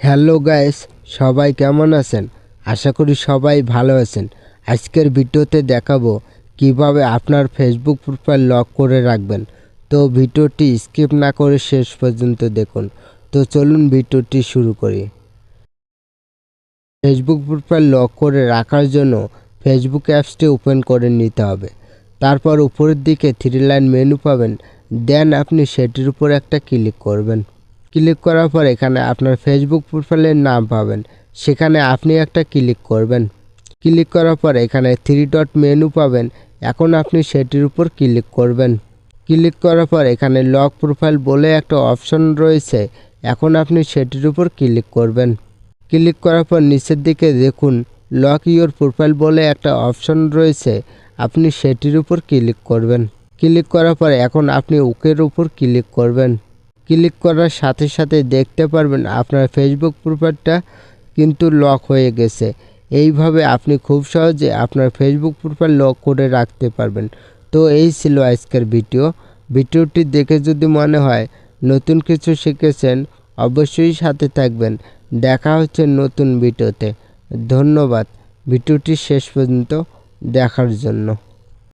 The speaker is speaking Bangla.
হ্যালো গাইস, সবাই কেমন আছেন? আশা করি সবাই ভালো আছেন। আজকের ভিডিওতে দেখাবো কিভাবে আপনার ফেসবুক প্রোফাইল লক করে রাখবেন। তো ভিডিওটি স্কিপ না করে শেষ পর্যন্ত দেখুন। তো চলুন ভিডিওটি শুরু করি। ফেসবুক প্রোফাইল লক করে রাখার জন্য ফেসবুক অ্যাপসটি ওপেন করে নিতে হবে। তারপর উপরের দিকে 3 লাইন মেনু পাবেন, দেন আপনি সেটির উপর একটা ক্লিক করবেন। ক্লিক করার পর এখানে আপনার ফেসবুক প্রোফাইলের নাম পাবেন, সেখানে আপনি একটা ক্লিক করবেন। ক্লিক করার পর এখানে 3 ডট মেনু পাবেন, এখন আপনি সেটির উপর ক্লিক করবেন। ক্লিক করার পর এখানে লক প্রোফাইল বলে একটা অপশন রয়েছে, এখন আপনি সেটির উপর ক্লিক করবেন। ক্লিক করার পর নিচের দিকে দেখুন লক ইওর প্রোফাইল বলে একটা অপশন রয়েছে, আপনি সেটির উপর ক্লিক করবেন। ক্লিক করার পর এখন আপনি ওকের উপর ক্লিক করবেন। ক্লিক করার সাথে সাথে দেখতে পারবেন আপনার ফেসবুক প্রোফাইলটা কিন্তু লক হয়ে গেছে। এইভাবে আপনি খুব সহজে আপনার ফেসবুক প্রোফাইল লক করে রাখতে পারবেন। তো এই ছিল আজকের ভিডিওটি দেখে যদি মনে হয় নতুন কিছু শিখেছেন, অবশ্যই সাথে থাকবেন। দেখা হচ্ছে নতুন ভিডিওতে। ধন্যবাদ ভিডিওটি শেষ পর্যন্ত দেখার জন্য।